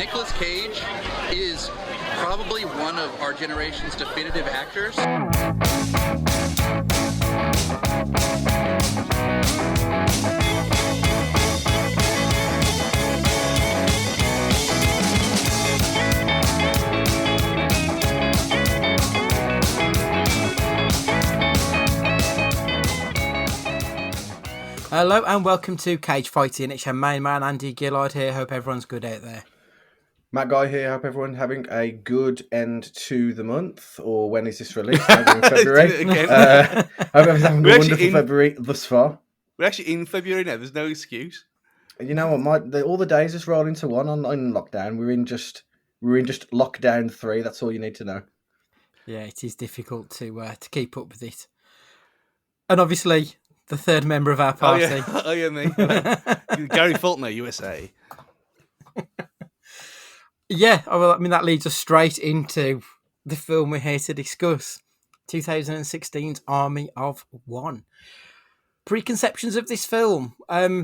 Nicolas Cage is probably one of our generation's definitive actors. Hello and welcome to Cage Fighting. It's your main man Andy Gillard here. Hope everyone's good out there. Matt Guy here. Hope everyone having a good end to the month, or when is this released? Maybe in February. Hope everyone's having a wonderful February thus far. We're actually in February now. There's no excuse. You know what? All the days just roll into one on lockdown. We're in just lockdown 3. That's all you need to know. Yeah, it is difficult to keep up with it. And obviously, the third member of our party. Oh yeah, me. Gary Faulkner, USA. Yeah, well, I mean, that leads us straight into the film we're here to discuss. 2016's Army of One. Preconceptions of this film.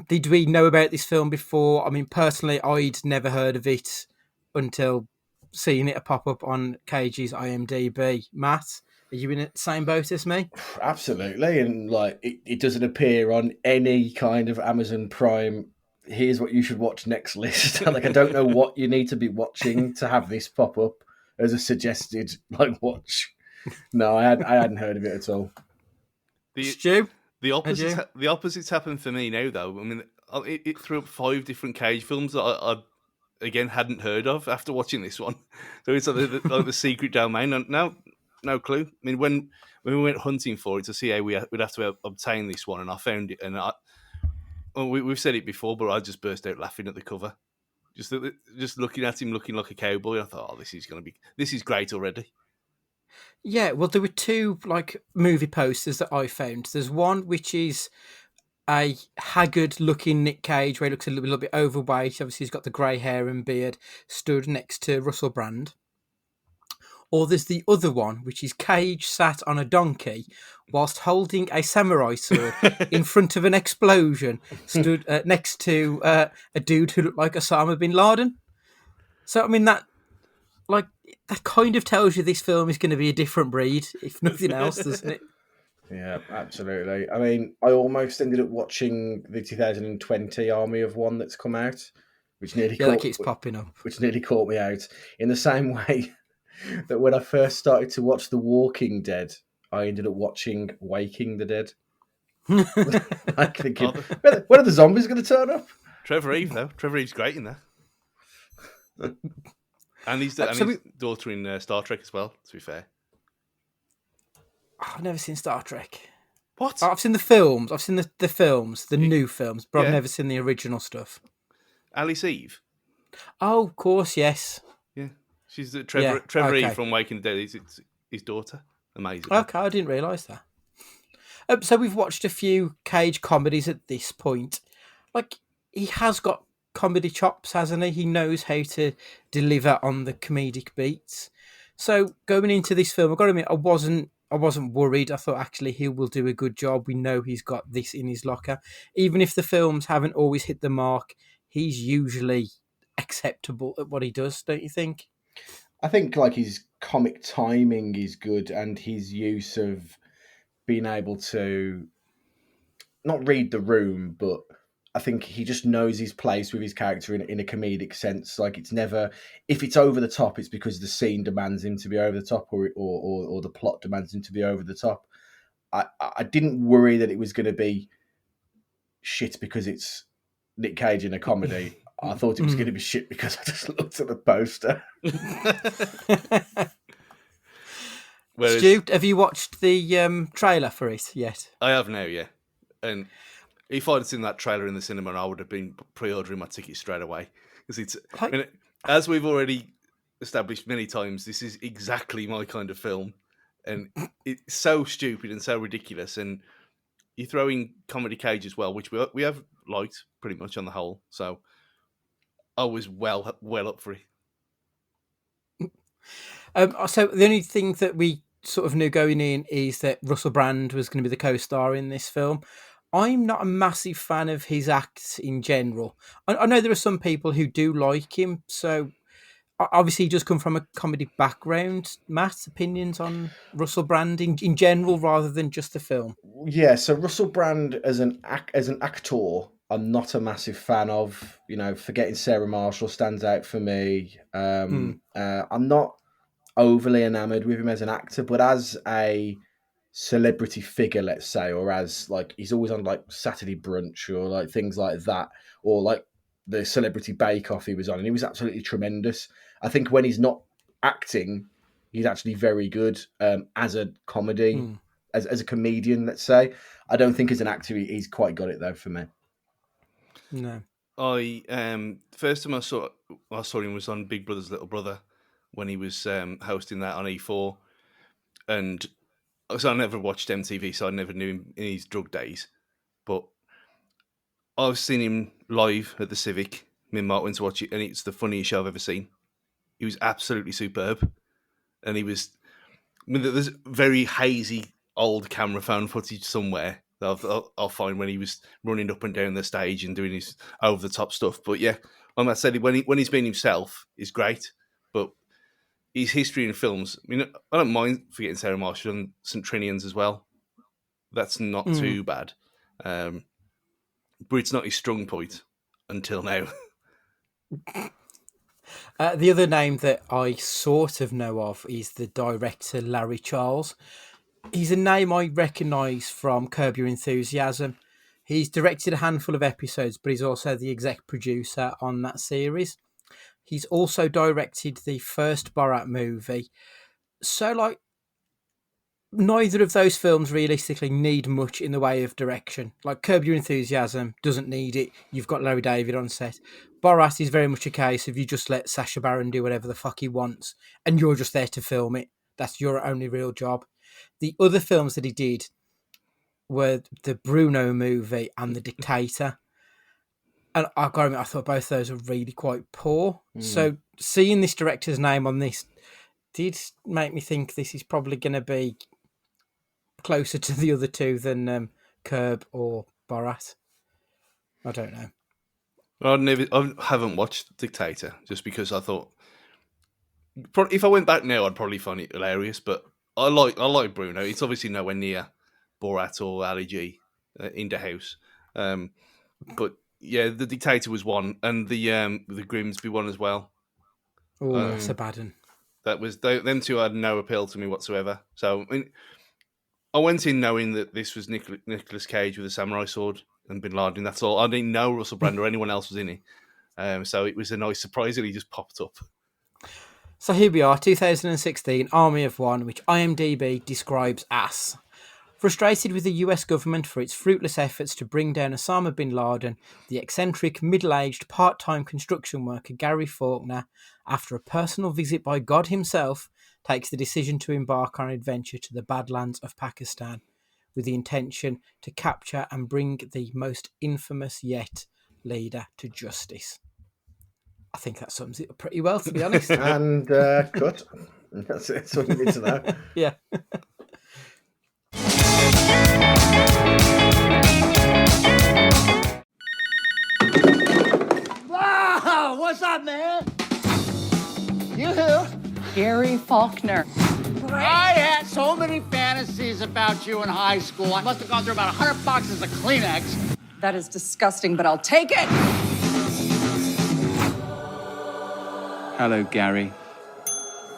Did we know about this film before? I mean, personally, I'd never heard of it until seeing it pop up on Cage's IMDb. Matt, are you in the same boat as me? Absolutely, and like it doesn't appear on any kind of Amazon Prime. Here's what you should watch next list. Like, I don't know what you need to be watching to have this pop up as a suggested watch. No, I hadn't heard of it at all. Stu? The opposite's happened for me now, though. I mean, it threw up 5 different Cage films that I again hadn't heard of after watching this one. So it's like the secret domain. And no clue. I mean, when we went hunting for it to see how we'd have to obtain this one, and I found it, and we've said it before, but I just burst out laughing at the cover. Just looking at him looking like a cowboy, I thought, this is great already. Yeah, well, there were 2 movie posters that I found. There's one which is a haggard-looking Nick Cage, where he looks a little bit overweight. Obviously, he's got the grey hair and beard, stood next to Russell Brand. Or there's the other one, which is Cage sat on a donkey whilst holding a samurai sword in front of an explosion, stood next to a dude who looked like Osama bin Laden. So, I mean, that kind of tells you this film is going to be a different breed, if nothing else, doesn't it? Yeah, absolutely. I mean, I almost ended up watching the 2020 Army of One that's come out, which nearly keeps popping up, which nearly caught me out. In the same way that when I first started to watch The Walking Dead, I ended up watching Waking the Dead. I'm thinking, when are the zombies going to turn up? Trevor Eve, though. Trevor Eve's great in there. And his daughter in Star Trek as well, to be fair. I've never seen Star Trek. What? I've seen the films. I've seen the films, the new films, but I've never seen the original stuff. Alice Eve? Oh, of course, yes. Yeah. She's Trevor Eve from Waking the Dead. It's his daughter. Amazing. Okay, I didn't realise that. So we've watched a few Cage comedies at this point. He has got comedy chops, hasn't he? He knows how to deliver on the comedic beats. So going into this film, I've got to admit, I wasn't worried. I thought actually he will do a good job. We know he's got this in his locker. Even if the films haven't always hit the mark, he's usually acceptable at what he does, don't you think? I think his comic timing is good, and his use of being able to not read the room, but I think he just knows his place with his character in a comedic sense. It's never, if it's over the top, it's because the scene demands him to be over the top, or the plot demands him to be over the top. I didn't worry that it was going to be shit because it's Nick Cage in a comedy. I thought it was going to be shit because I just looked at the poster. Stu, have you watched the trailer for it yet? I have now, yeah. And if I'd seen that trailer in the cinema, I would have been pre-ordering my ticket straight away. Because as we've already established many times, this is exactly my kind of film. And it's so stupid and so ridiculous. And you throw in Comedy Cage as well, which we have liked pretty much on the whole. So I was well up for it. So the only thing that we sort of knew going in is that Russell Brand was going to be the co-star in this film. I'm not a massive fan of his acts in general. I know there are some people who do like him, so obviously he does come from a comedy background. Matt, opinions on Russell Brand in general rather than just the film? Yeah, so Russell Brand as an actor, I'm not a massive fan of. You know, Forgetting Sarah Marshall stands out for me. I'm not overly enamored with him as an actor, but as a celebrity figure, let's say, or as like he's always on like Saturday Brunch or like things like that, or like the Celebrity Bake Off he was on, and he was absolutely tremendous. I think when he's not acting, he's actually very good as a comedy, as a comedian, let's say. I don't think as an actor he's quite got it though for me. No. First time I saw him was on Big Brother's Little Brother when he was hosting that on E4, and so I never watched MTV, so I never knew him in his drug days. But I've seen him live at the Civic. Me and Mark went to watch it, and it's the funniest show I've ever seen. He was absolutely superb, and he was. I mean, there's very hazy old camera phone footage somewhere that I'll find when he was running up and down the stage and doing his over the top stuff. But yeah, like I said, when he's being himself, is great. But his history in films, I mean, I don't mind Forgetting Sarah Marshall and St. Trinian's as well. That's not too bad. But it's not his strong point until now. The other name that I sort of know of is the director Larry Charles. He's a name I recognise from Curb Your Enthusiasm. He's directed a handful of episodes, but he's also the exec producer on that series. He's also directed the first Borat movie. So, like, neither of those films realistically need much in the way of direction. Like, Curb Your Enthusiasm doesn't need it. You've got Larry David on set. Borat is very much a case of you just let Sacha Baron do whatever the fuck he wants, and you're just there to film it. That's your only real job. The other films that he did were the Bruno movie and The Dictator. And I've got to admit, I thought both of those were really quite poor. So seeing this director's name on this did make me think this is probably going to be closer to the other two than Curb or Borat. I don't know. I haven't watched Dictator just because I thought if I went back now, I'd probably find it hilarious. But I like Bruno. It's obviously nowhere near Borat or Ali G in the house. But yeah, The Dictator was one, and the Grimsby one as well. Oh, that's a bad one. That was them two had no appeal to me whatsoever. So I mean, I went in knowing that this was Nicolas Cage with a samurai sword and Bin Laden. That's all. I didn't know Russell Brand or anyone else was in it. So it was a nice surprise that he just popped up. So here we are, 2016, Army of One, which IMDb describes as: frustrated with the US government for its fruitless efforts to bring down Osama bin Laden, the eccentric, middle-aged, part-time construction worker Gary Faulkner, after a personal visit by God himself, takes the decision to embark on an adventure to the Badlands of Pakistan, with the intention to capture and bring the most infamous yet leader to justice. I think that sums it up pretty well, to be honest. And cut. That's it. That's what you need to know. Yeah. Wow, what's up, man? You who? Gary Faulkner. I had so many fantasies about you in high school. I must have gone through about 100 boxes of Kleenex. That is disgusting, but I'll take it. Hello, Gary.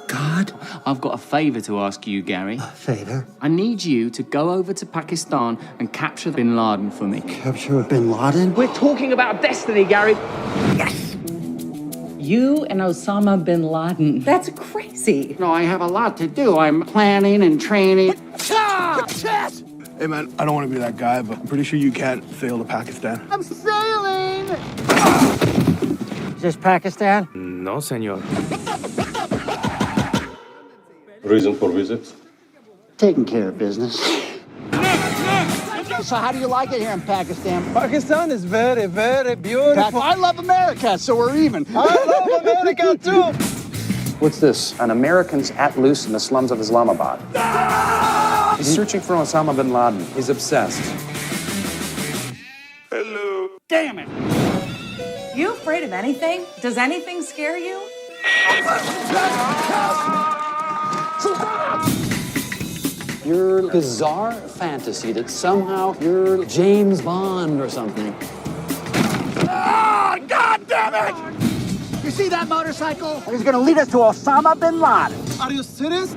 God? I've got a favour to ask you, Gary. Favor? I need you to go over to Pakistan and capture Bin Laden for me. Capture Bin Laden? We're talking about destiny, Gary. Yes! You and Osama bin Laden. That's crazy. No, I have a lot to do. I'm planning and training. Hey, man, I don't want to be that guy, but I'm pretty sure you can't sail to Pakistan. I'm sailing! Is this Pakistan? No, senor. Reason for visit? Taking care of business. So how do you like it here in Pakistan? Pakistan is very, very beautiful. I love America, so we're even. I love America, too. What's this? An American's at loose in the slums of Islamabad. He's searching for Osama bin Laden. He's obsessed. Hello. Damn it! You afraid of anything? Does anything scare you? Your bizarre fantasy that somehow you're James Bond or something. Ah, God damn it! You see that motorcycle? He's gonna lead us to Osama bin Laden. Are you serious?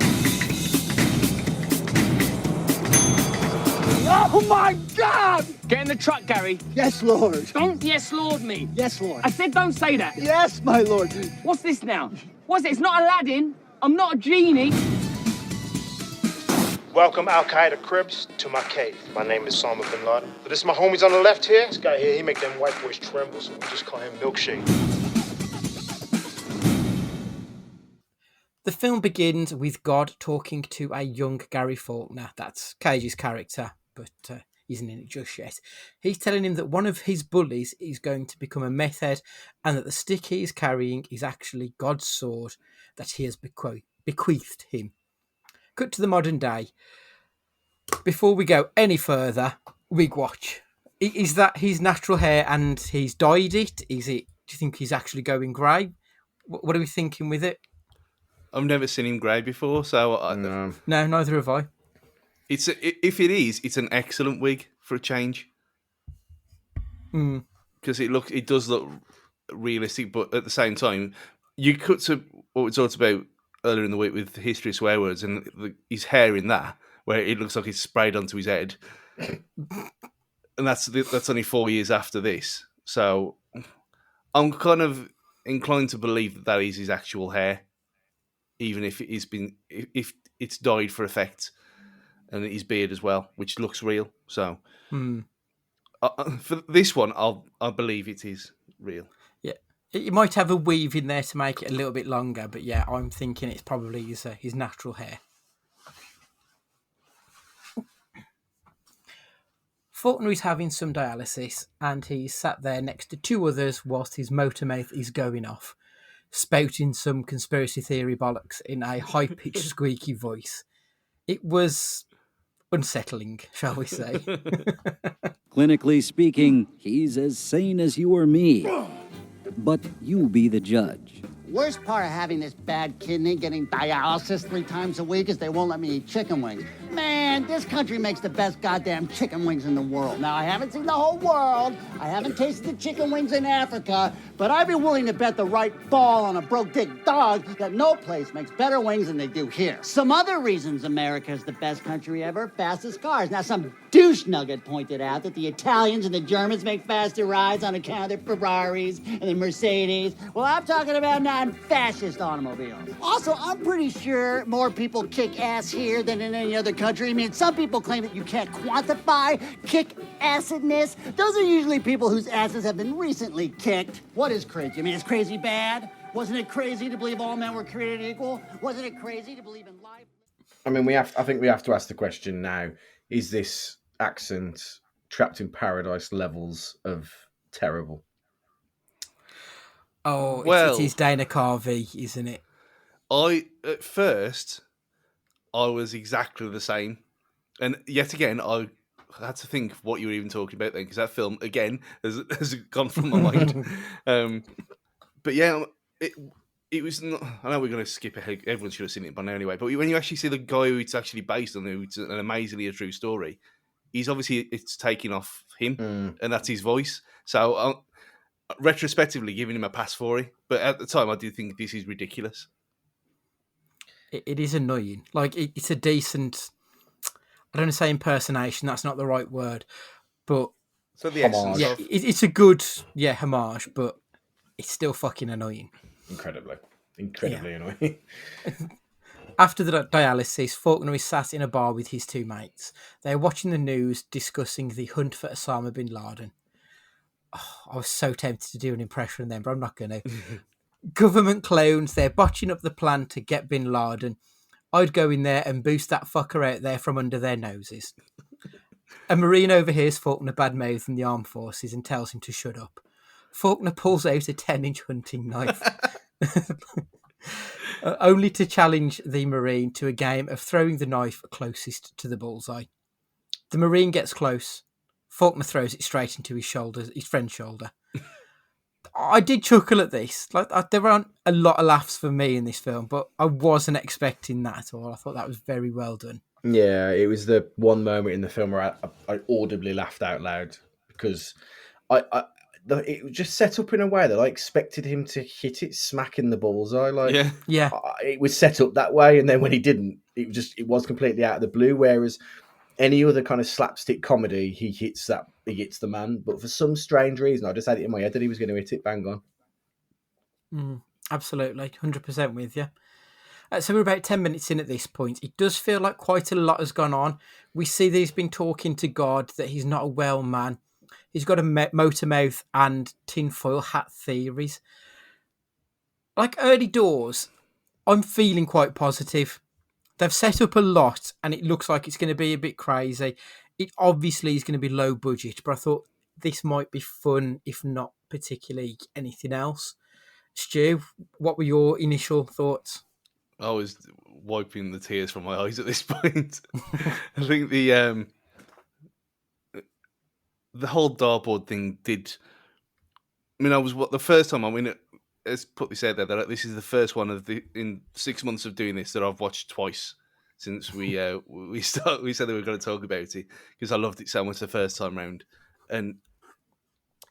Oh my God! Get in the truck, Gary. Yes, Lord. Don't yes, Lord me. Yes, Lord. I said don't say that. Yes, my Lord. What's this now? What's it? It's not Aladdin. I'm not a genie. Welcome, Al Qaeda Crips, to my cave. My name is Osama bin Laden. But this is my homies on the left here. This guy here, he make them white boys tremble, so we just call him Milkshake. The film begins with God talking to a young Gary Faulkner. That's Cage's character, but isn't in it just yet. He's telling him that one of his bullies is going to become a meth head, and that the stick he is carrying is actually God's sword that he has bequeathed him. Cut to the modern day. Before we go any further, Wig Watch. Is that his natural hair and he's dyed it? Is it? Do you think he's actually going grey? What are we thinking with it? I've never seen him grey before, so No, neither have I. If it is, it's an excellent wig for a change. Because it does look realistic, but at the same time, you cut to what we talked about earlier in the week with the history of swear words and his hair in that, where it looks like it's sprayed onto his head, and that's only 4 years after this. So I'm kind of inclined to believe that is his actual hair, even if if it's dyed for effect, and his beard as well, which looks real. So for this one, I believe it is real. Yeah, it might have a weave in there to make it a little bit longer, but yeah, I'm thinking it's probably his natural hair. Faulkner is having some dialysis, and he's sat there next to two others whilst his motor mouth is going off, spouting some conspiracy theory bollocks in a high-pitched squeaky voice. It was unsettling, shall we say. Clinically speaking, he's as sane as you or me. But you be the judge. Worst part of having this bad kidney, getting dialysis 3 times a week, is they won't let me eat chicken wings. Man, this country makes the best goddamn chicken wings in the world. Now, I haven't seen the whole world. I haven't tasted the chicken wings in Africa, but I'd be willing to bet the right ball on a broke-dick dog that no place makes better wings than they do here. Some other reasons America's the best country ever: fastest cars. Now, some douche nugget pointed out that the Italians and the Germans make faster rides on account of their Ferraris and their Mercedes. Well, I'm talking about non-fascist automobiles. Also, I'm pretty sure more people kick ass here than in any other country. I mean, some people claim that you can't quantify kick acidness. Those are usually people whose asses have been recently kicked. What is crazy? I mean, is crazy bad? Wasn't it crazy to believe all men were created equal? Wasn't it crazy to believe in life? I mean, I think we have to ask the question now: is this accent Trapped in Paradise levels of terrible? Oh, well, it is Dana Carvey, isn't it? At first, I was exactly the same. And yet again, I had to think what you were even talking about then, because that film, again, has gone from my mind. But yeah, it was not... I know we're going to skip ahead. Everyone should have seen it by now anyway. But when you actually see the guy who it's actually based on, who it's an amazingly a true story, it's taking off him, and that's his voice. So retrospectively, giving him a pass for it. But at the time, I do think this is ridiculous. It is annoying. Like, it's a decent... I don't want to say impersonation, that's not the right word. But... So the essence yeah, of... it's a good, homage, but it's still fucking annoying. Incredibly annoying. After the dialysis, Faulkner is sat in a bar with his two mates. They're watching the news, discussing the hunt for Osama bin Laden. Oh, I was so tempted to do an impression of them, but I'm not going to. Government clones, they're botching up the plan to get bin Laden. I'd go in there and boost that fucker out there from under their noses. A Marine overhears Faulkner bad-mouthing the armed forces and tells him to shut up. Faulkner pulls out a 10-inch hunting knife, only to challenge the Marine to a game of throwing the knife closest to the bullseye. The Marine gets close. Faulkner throws it straight into his friend's shoulder. I did chuckle at this. There aren't a lot of laughs for me in this film, but I wasn't expecting that at all. I thought that was very well done. Yeah, it was the one moment in the film where I audibly laughed out loud because it was just set up in a way that I expected him to hit it smack in the bullseye. Yeah. It was set up that way, and then when he didn't, it was completely out of the blue. Whereas any other kind of slapstick comedy, he hits the man. But for some strange reason, I just had it in my head that he was going to hit it bang on. Absolutely, 100% with you. So we're about 10 minutes in at this point. It does feel like quite a lot has gone on. We see that he's been talking to God, that he's not a well man. He's got a motor mouth and tinfoil hat theories. Like early doors, I'm feeling quite positive. They've set up a lot and it looks like it's going to be a bit crazy. It obviously is going to be low budget, but I thought this might be fun, if not particularly anything else. Stu, what were your initial thoughts? I was wiping the tears from my eyes at this point. I think the whole dartboard thing did. I mean, the first time. I mean, let's put this out there that this is the first one in 6 months of doing this that I've watched twice since we said that we were going to talk about it because I loved it so much the first time round, and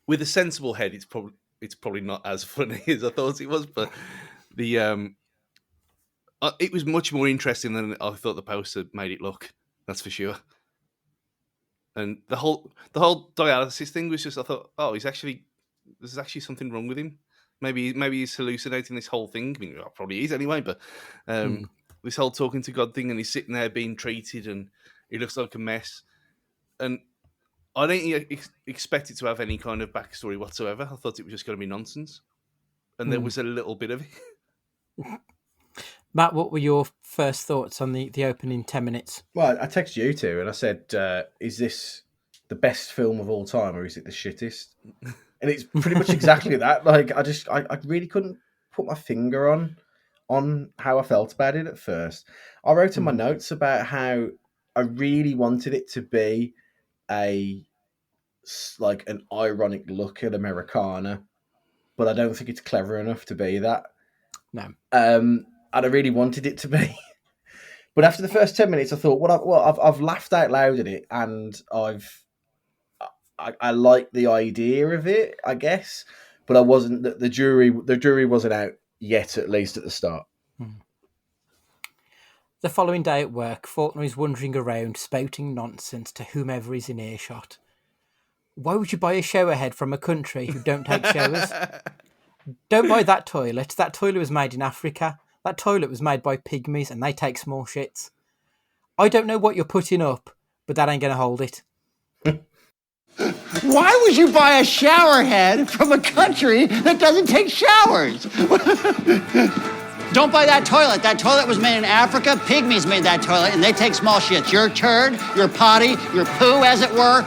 with a sensible head, it's probably not as funny as I thought it was, but it was much more interesting than I thought the poster made it look. That's for sure. And the whole dialysis thing was just, I thought, oh, there's actually something wrong with him. Maybe he's hallucinating this whole thing. I mean, well, probably is anyway. But this whole talking to God thing, and he's sitting there being treated, and he looks like a mess. And I didn't expect it to have any kind of backstory whatsoever. I thought it was just going to be nonsense, and there was a little bit of it. Matt, what were your first thoughts on the opening 10 minutes? Well, I texted you two and I said, is this the best film of all time or is it the shittest? And it's pretty much exactly that. Like, I really couldn't put my finger on how I felt about it at first. I wrote in my notes about how I really wanted it to be an ironic look at Americana, but I don't think it's clever enough to be that. No. And I really wanted it to be. But after the first 10 minutes, I thought, I've laughed out loud at it, and I like the idea of it, I guess. But I wasn't. The jury wasn't out yet, at least at the start. The following day at work, Faulkner is wandering around, spouting nonsense to whomever is in earshot. Why would you buy a shower head from a country who don't take showers? Don't buy that toilet. That toilet was made in Africa. That toilet was made by pygmies and they take small shits. I don't know what you're putting up, but that ain't going to hold it. Why would you buy a shower head from a country that doesn't take showers? Don't buy that toilet. That toilet was made in Africa. Pygmies made that toilet, and they take small shits. Your turd, your potty, your poo, as it were,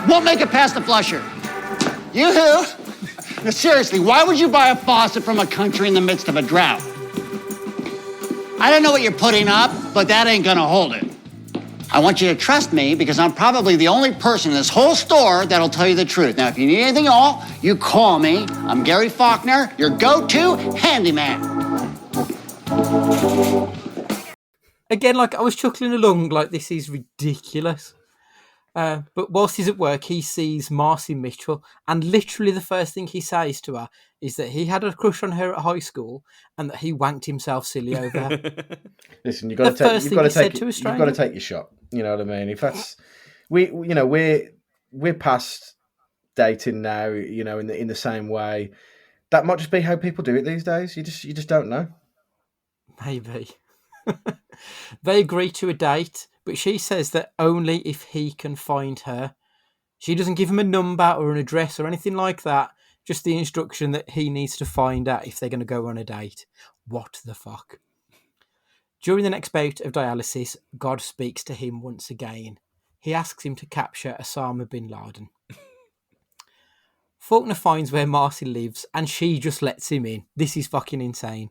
won't make it past the flusher. Yoo-hoo! Now, seriously, why would you buy a faucet from a country in the midst of a drought? I don't know what you're putting up, but that ain't gonna hold it. I want you to trust me because I'm probably the only person in this whole store that'll tell you the truth. Now, if you need anything at all, you call me. I'm Gary Faulkner, your go-to handyman. Again, like, I was chuckling along like this is ridiculous. But whilst he's at work, he sees Marcy Mitchell, and literally the first thing he says to her is that he had a crush on her at high school and that he wanked himself silly over her. Listen, you've got to take your shot. You know what I mean? If that's we're past dating now. You know, in the same way, that might just be how people do it these days. You just don't know. Maybe. They agree to a date, but she says that only if he can find her. She doesn't give him a number or an address or anything like that. Just the instruction that he needs to find out if they're going to go on a date. What the fuck? During the next bout of dialysis, God speaks to him once again. He asks him to capture Osama bin Laden. Faulkner finds where Marcy lives and she just lets him in. This is fucking insane.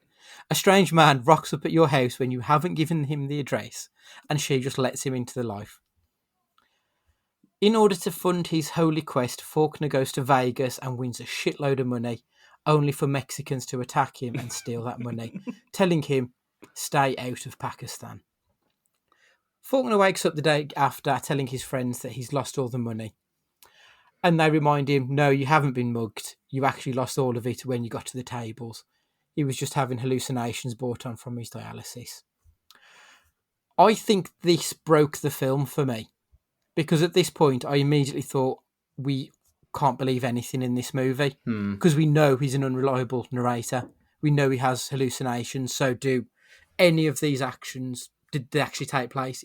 A strange man rocks up at your house when you haven't given him the address, and she just lets him into the life. In order to fund his holy quest, Faulkner goes to Vegas and wins a shitload of money, only for Mexicans to attack him and steal that money, telling him, stay out of Pakistan. Faulkner wakes up the day after telling his friends that he's lost all the money. And they remind him, no, you haven't been mugged. You actually lost all of it when you got to the tables. He was just having hallucinations brought on from his dialysis. I think this broke the film for me. Because at this point, I immediately thought, we can't believe anything in this movie. Because we know he's an unreliable narrator. We know he has hallucinations. So do any of these actions, did they actually take place?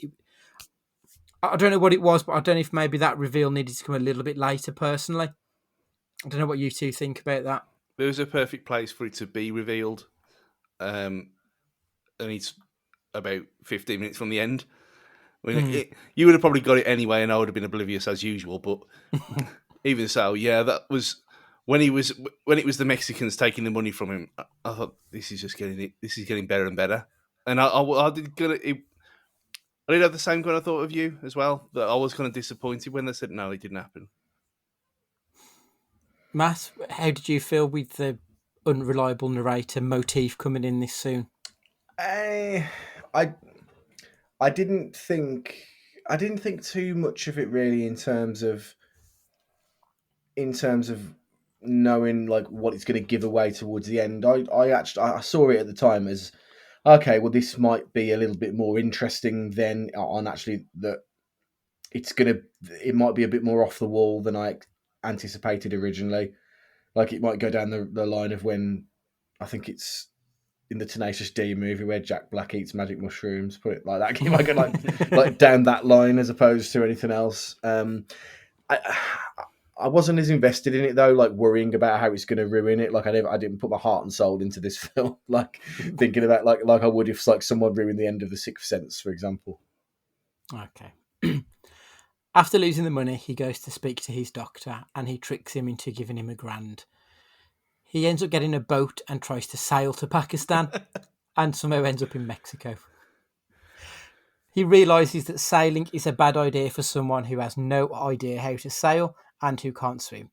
I don't know what it was, but I don't know if maybe that reveal needed to come a little bit later, personally. I don't know what you two think about that. There was a perfect place for it to be revealed. And it's about 15 minutes from the end. I mean, you would have probably got it anyway, and I would have been oblivious as usual. But even so, yeah, that was when it was the Mexicans taking the money from him. I thought this is getting better and better. And I did have the same kind of thought of you as well. That I was kind of disappointed when they said no, it didn't happen. Matt, how did you feel with the unreliable narrator motif coming in this soon? I didn't think too much of it really in terms of knowing like what it's going to give away towards the end. I saw it at the time as okay, well this might be a little bit more interesting than on actually that it might be a bit more off the wall than I anticipated originally. Like it might go down the line of when I think it's in the Tenacious D movie where Jack Black eats magic mushrooms, put it like that. It might go like down that line as opposed to anything else. I wasn't as invested in it though, like worrying about how it's going to ruin it. Like I didn't put my heart and soul into this film, like thinking about like I would if like someone ruined the end of The Sixth Sense, for example. Okay. After losing the money, he goes to speak to his doctor and he tricks him into giving him $1,000. He ends up getting a boat and tries to sail to Pakistan and somehow ends up in Mexico. He realises that sailing is a bad idea for someone who has no idea how to sail and who can't swim.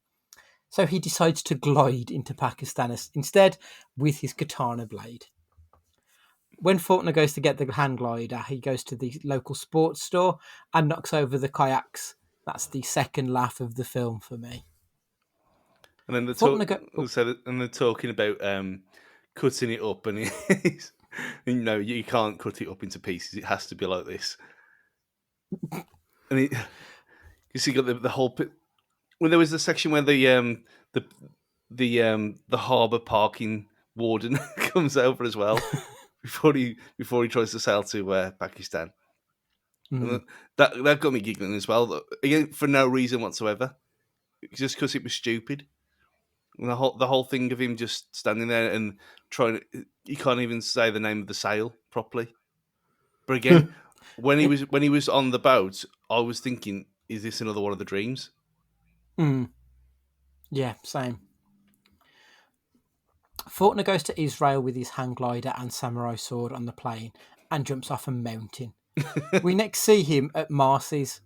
So he decides to glide into Pakistan instead with his katana blade. When Faulkner goes to get the hand glider, he goes to the local sports store and knocks over the kayaks. That's the second laugh of the film for me. And then they're talking about cutting it up, and you can't cut it up into pieces. It has to be like this. And you see, got the whole. When there was the section where the harbour parking warden comes over as well before he tries to sail to Pakistan. Mm. That got me giggling as well. Again, for no reason whatsoever, just because it was stupid. And the whole thing of him just standing there and he can't even say the name of the sail properly. But again, when he was on the boat, I was thinking, is this another one of the dreams? Yeah, same. Faulkner goes to Israel with his hang glider and samurai sword on the plane and jumps off a mountain. We next see him at Marcy's.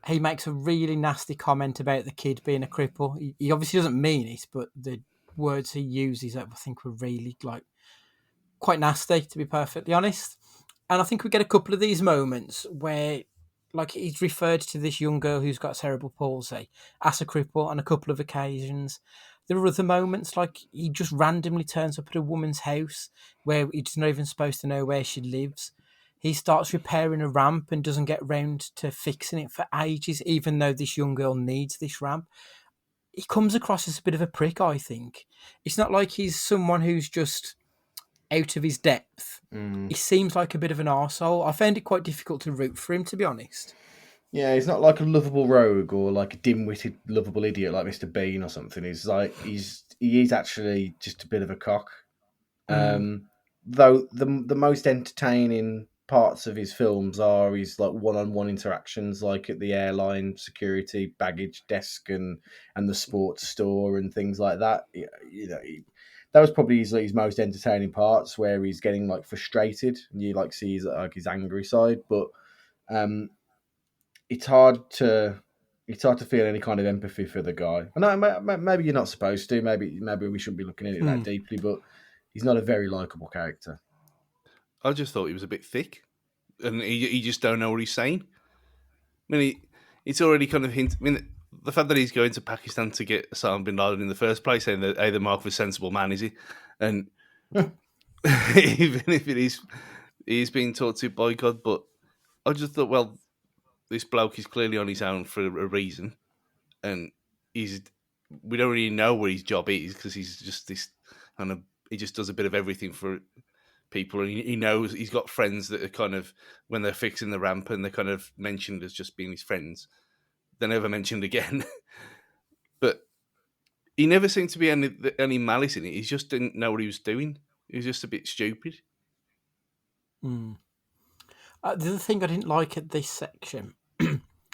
He makes a really nasty comment about the kid being a cripple. He obviously doesn't mean it, but the words he uses, I think, were really quite nasty, to be perfectly honest. And I think we get a couple of these moments where, he's referred to this young girl who's got cerebral palsy as a cripple on a couple of occasions. There are other moments, like he just randomly turns up at a woman's house where he's not even supposed to know where she lives. He starts repairing a ramp and doesn't get round to fixing it for ages, even though this young girl needs this ramp. He comes across as a bit of a prick, I think. It's not like he's someone who's just out of his depth. He seems like a bit of an arsehole. I found it quite difficult to root for him, to be honest. Yeah, he's not like a lovable rogue or like a dim-witted, lovable idiot like Mr. Bean or something. He's actually just a bit of a cock. Though the most entertaining parts of his films are his one-on-one interactions, like at the airline security baggage desk and the sports store and things like that. That was probably his most entertaining parts, where he's getting frustrated and you see his angry side. But it's hard to you start to feel any kind of empathy for the guy. I know maybe you're not supposed to. Maybe we shouldn't be looking at it that deeply. But he's not a very likable character. I just thought he was a bit thick, and he just don't know what he's saying. I mean, it's already kind of hint. I mean, the fact that he's going to Pakistan to get Osama bin Laden in the first place, saying that the mark of a sensible man, is he? And even if it is, he's being taught to by God. But I just thought, well, this bloke is clearly on his own for a reason, and we don't really know what his job is because he's just this kind of, he just does a bit of everything for people, and he knows he's got friends that are kind of, when they're fixing the ramp and they're kind of mentioned as just being his friends, they're never mentioned again. But he never seemed to be any malice in it. He just didn't know what he was doing. He was just a bit stupid. The other thing I didn't like at this section,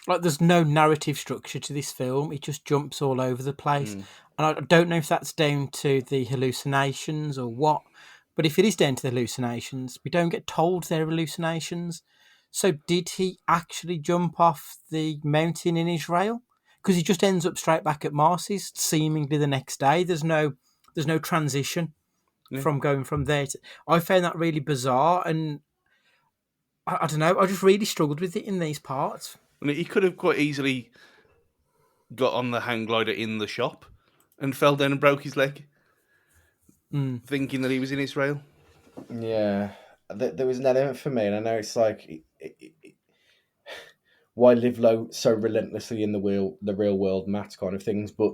like there's no narrative structure to this film. It just jumps all over the place. And I don't know if that's down to the hallucinations or what, but if it is down to the hallucinations, we don't get told they're hallucinations. So did he actually jump off the mountain in Israel? Because he just ends up straight back at Marcy's seemingly the next day. There's no transition from going from there. I found that really bizarre, and I don't know. I just really struggled with it in these parts. I mean, he could have quite easily got on the hang glider in the shop and fell down and broke his leg, thinking that he was in Israel. Yeah, there was an element for me, and I know it's like, why live low so relentlessly in the real world, Matt, kind of things. But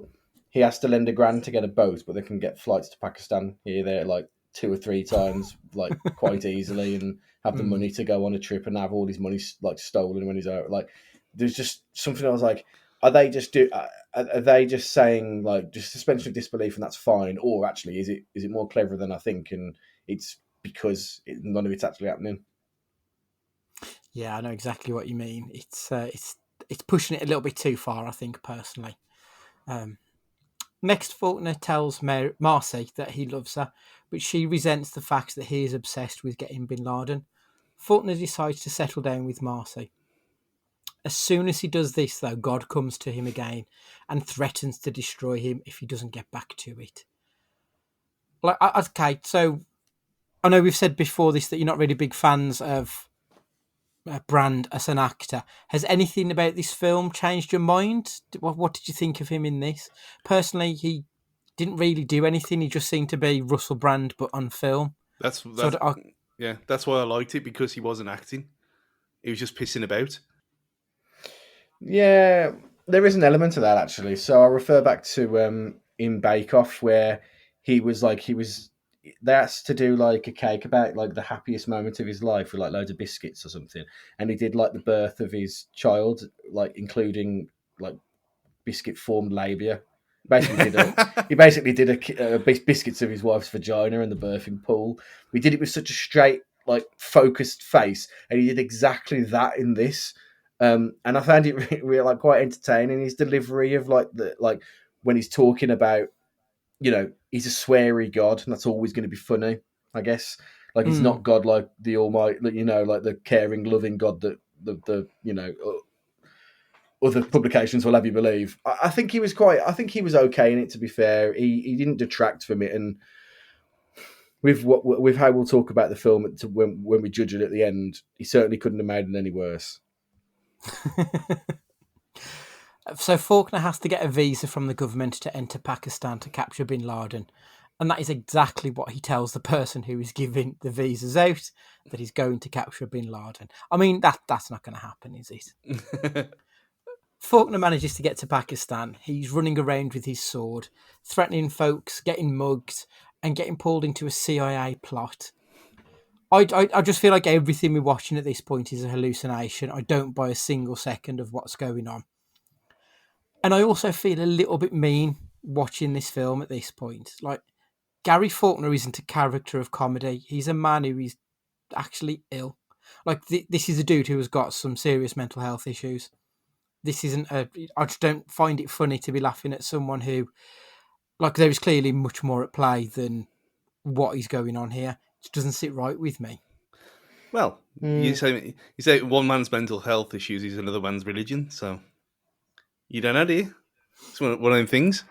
he has to lend $1,000 to get a boat, but they can get flights to Pakistan here, there, like 2 or 3 times, like quite easily, and have the money to go on a trip and have all his money like stolen when he's out. Like, there's just something I was like, are they just saying like just suspension of disbelief and that's fine, or actually is it more clever than I think, and it's because none of it's actually happening? Yeah, I know exactly what you mean. It's pushing it a little bit too far, I think, personally. Next, Faulkner tells Marcy that he loves her, but she resents the fact that he is obsessed with getting bin Laden. Faulkner decides to settle down with Marcy. As soon as he does this, though, God comes to him again and threatens to destroy him if he doesn't get back to it. Like, okay, so I know we've said before this that you're not really big fans of Brand as an actor. Has anything about this film changed your mind? What did you think of him in this? Personally, he didn't really do anything. He just seemed to be Russell Brand, but on film. That's why I liked it, because he wasn't acting. He was just pissing about. Yeah, there is an element to that, actually. So I refer back to in Bake Off, where they asked to do like a cake about like the happiest moment of his life with like loads of biscuits or something, and he did like the birth of his child, like including like biscuit formed labia. He basically did biscuits of his wife's vagina in the birthing pool. We did it with such a straight, like focused face, and he did exactly that in this. And I found it really like quite entertaining. His delivery of like when he's talking about, you know, he's a sweary God, and that's always going to be funny, I guess. Like, he's not God like the Almighty, you know, like the caring, loving God that the you know, other publications will have you believe. I think he was okay in it, to be fair. He didn't detract from it, and with how we'll talk about the film when we judge it at the end, he certainly couldn't have made it any worse. So Faulkner has to get a visa from the government to enter Pakistan to capture bin Laden. And that is exactly what he tells the person who is giving the visas out, that he's going to capture bin Laden. I mean, that's not going to happen, is it? Faulkner manages to get to Pakistan. He's running around with his sword, threatening folks, getting mugged, and getting pulled into a CIA plot. I just feel like everything we're watching at this point is a hallucination. I don't buy a single second of what's going on. And I also feel a little bit mean watching this film at this point. Like, Gary Faulkner isn't a character of comedy. He's a man who is actually ill. Like, this is a dude who has got some serious mental health issues. This isn't I just don't find it funny to be laughing at someone who, like, there is clearly much more at play than what is going on here. It doesn't sit right with me. Well, you say one man's mental health issues is another man's religion, so You don't know, do you? It's one of them things.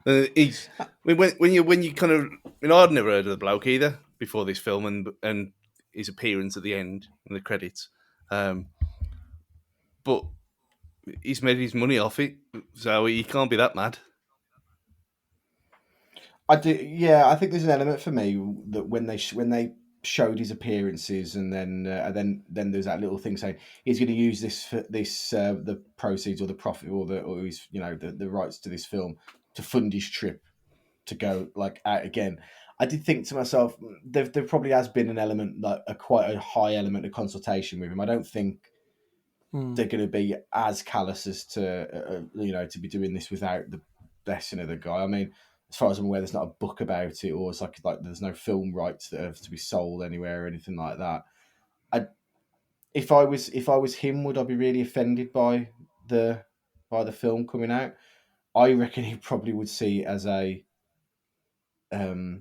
When you kind of, I'd never heard of the bloke either before this film and his appearance at the end in the credits, but he's made his money off it, so he can't be that mad. I do, yeah. I think there's an element for me that when they showed his appearances, and then there's that little thing saying he's going to use the proceeds or the profit or his the rights to this film to fund his trip to go out again. I did think to myself, there probably has been an element, quite a high element of consultation with him. I don't think they're going to be as callous as to to be doing this without the blessing of the guy. I mean, as far as I'm aware, there's not a book about it, or it's like there's no film rights that have to be sold anywhere or anything like that. If I was him, would I be really offended by the film coming out? I reckon he probably would see it as a I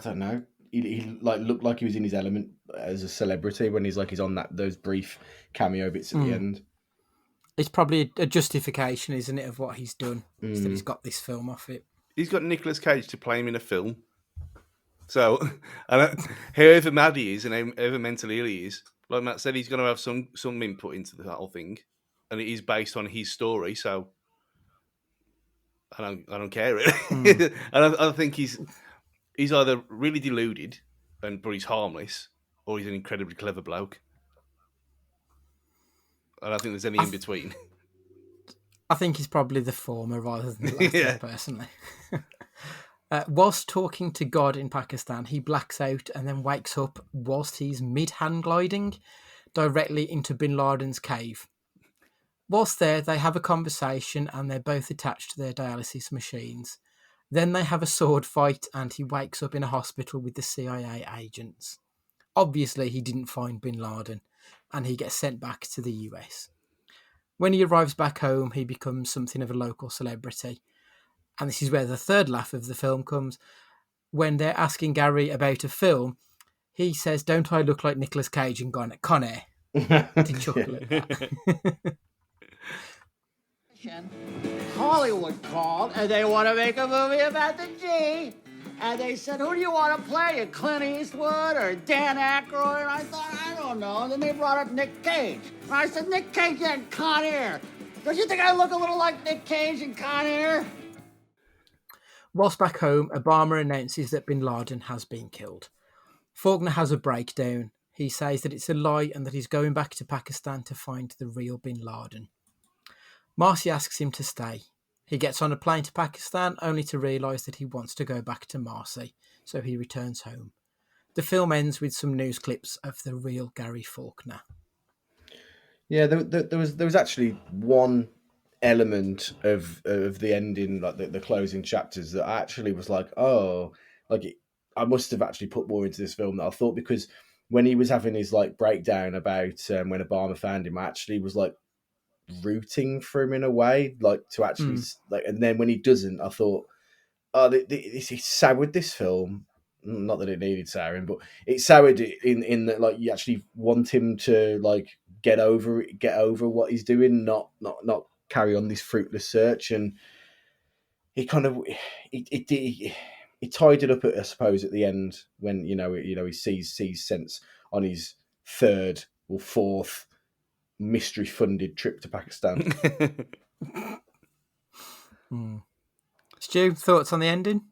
don't know. He looked like he was in his element as a celebrity when he's on those brief cameo bits at the end. It's probably a justification, isn't it, of what he's done? Is that he's got this film off it. He's got Nicolas Cage to play him in a film. So, however mad he is and however mentally ill he is, like Matt said, he's going to have some input into the whole thing, and it is based on his story. So, I don't care really. And I think he's either really deluded but he's harmless, or he's an incredibly clever bloke. I don't think there's any in between. I think he's probably the former rather than the latter, personally. Whilst talking to God in Pakistan, he blacks out and then wakes up whilst he's mid-hand gliding directly into Bin Laden's cave. Whilst there, they have a conversation and they're both attached to their dialysis machines. Then they have a sword fight and he wakes up in a hospital with the CIA agents. Obviously, he didn't find Bin Laden and he gets sent back to the US. When he arrives back home, he becomes something of a local celebrity. And this is where the third laugh of the film comes. When they're asking Gary about a film, he says, "Don't I look like Nicolas Cage in Con Air?" To chuckle at that. Hollywood called and they want to make a movie about the G. And they said, "Who do you want to play? Clint Eastwood or Dan Aykroyd?" And I thought, I don't know. And then they brought up Nick Cage. And I said, "Nick Cage in Con Air. Don't you think I look a little like Nick Cage in Con Air?" Whilst back home, Obama announces that Bin Laden has been killed. Faulkner has a breakdown. He says that it's a lie and that he's going back to Pakistan to find the real Bin Laden. Marcy asks him to stay. He gets on a plane to Pakistan only to realise that he wants to go back to Marcy, so he returns home. The film ends with some news clips of the real Gary Faulkner. Yeah, there was actually one element of the ending, like the closing chapters, that I actually was like, I must have actually put more into this film than I thought, because when he was having his breakdown about when Obama found him, I actually was rooting for him in a way, to actually and then when he doesn't, I thought, he soured this film. Not that it needed souring, but it soured it in that you actually want him to get over what he's doing, not carry on this fruitless search. And he kind of he tied it up, I suppose, at the end when he sees sense on his third or fourth mystery funded trip to Pakistan. Stu, thoughts on the ending?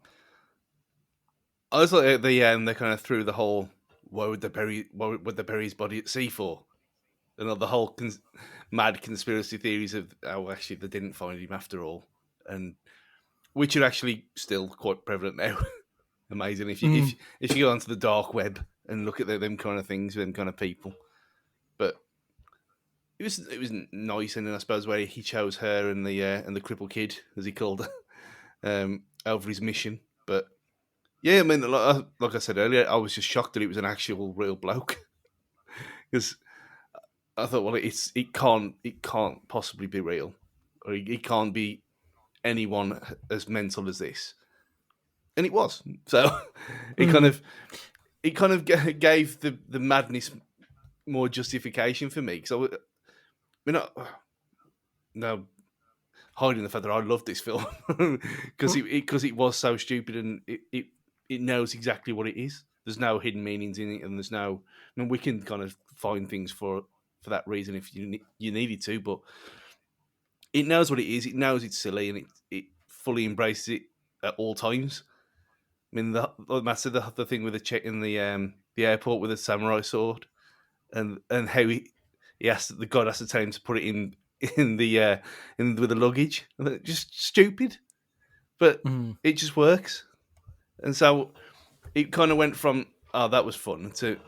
I was like, at the end, they kind of threw the whole "what would they bury his body at sea for?" and the whole mad conspiracy theories of actually they didn't find him after all, and which are actually still quite prevalent now. Amazing if you go onto the dark web and look at them kind of things, them kind of people. But it was nice, and I suppose where he chose her and the cripple kid, as he called her, over his mission. But yeah, I mean, like I said earlier, I was just shocked that it was an actual real bloke, because I thought, well, it can't possibly be real, or it can't be anyone as mental as this, and it was. So it kind of gave the madness more justification for me, because now hiding the fact that I love this film because it was so stupid and it knows exactly what it is. There's no hidden meanings in it, and there's no. I mean, we can kind of find things for that reason if you needed to, but it knows what it is. It knows it's silly, and it fully embraces it at all times. I mean, the thing with the chick in the airport with a samurai sword, and how he asked the god has to tell him to put it in with the luggage. Just stupid, but it just works. And so it kind of went from that was fun to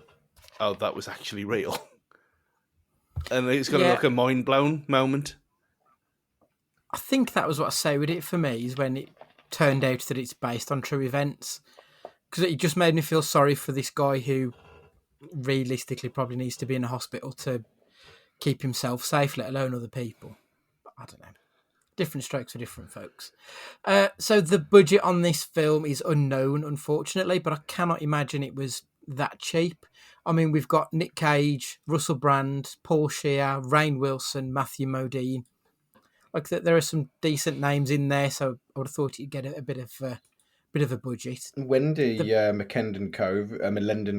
that was actually real, and it's kind of like a mind blown moment. I think that was what I say with it for me, is when it turned out that it's based on true events, because it just made me feel sorry for this guy who realistically probably needs to be in a hospital to keep himself safe, let alone other people. But I don't know. Different strokes for different folks. So the budget on this film is unknown, unfortunately, but I cannot imagine it was that cheap. I mean, we've got Nick Cage, Russell Brand, Paul Scheer, Rainn Wilson, Matthew Modine. Like there are some decent names in there, so I would have thought you'd get a bit of a budget. Wendy McLendon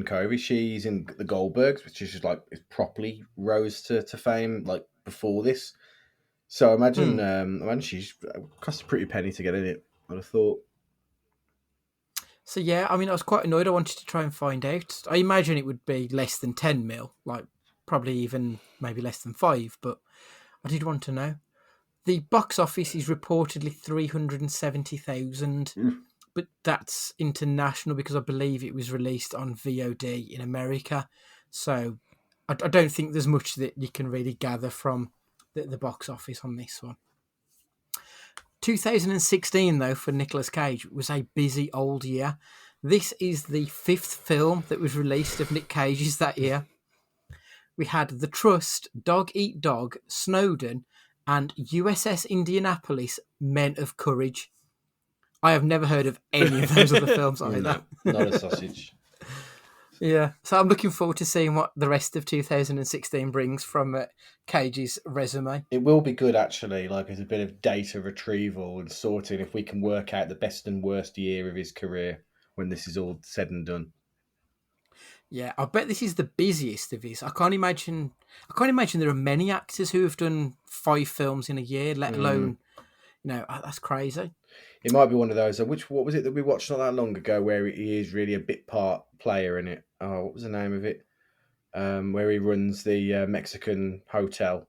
Covey, she's in the Goldbergs, which is just like properly rose to fame like before this. So I imagine she's cost a pretty penny to get in it, I'd have thought. So yeah, I mean, I was quite annoyed. I wanted to try and find out. I imagine it would be less than 10 mil, like probably even maybe less than 5, but I did want to know. The box office is reportedly 370,000, but that's international because I believe it was released on VOD in America. So I don't think there's much that you can really gather from the box office on this one. 2016, though, for Nicolas Cage was a busy old year. This is the 5th film that was released of Nick Cage's that year. We had The Trust, Dog Eat Dog, Snowden, and USS Indianapolis, Men of Courage. I have never heard of any of those other films either. No, not a sausage. Yeah, so I'm looking forward to seeing what the rest of 2016 brings from Cage's resume. It will be good, actually, like as a bit of data retrieval and sorting if we can work out the best and worst year of his career when this is all said and done. Yeah, I bet this is the busiest of his. I can't imagine there are many actors who have done 5 films in a year, let alone, that's crazy. It might be one of those. What was it that we watched not that long ago where he is really a bit part player in it? Oh, what was the name of it? Where he runs the Mexican hotel.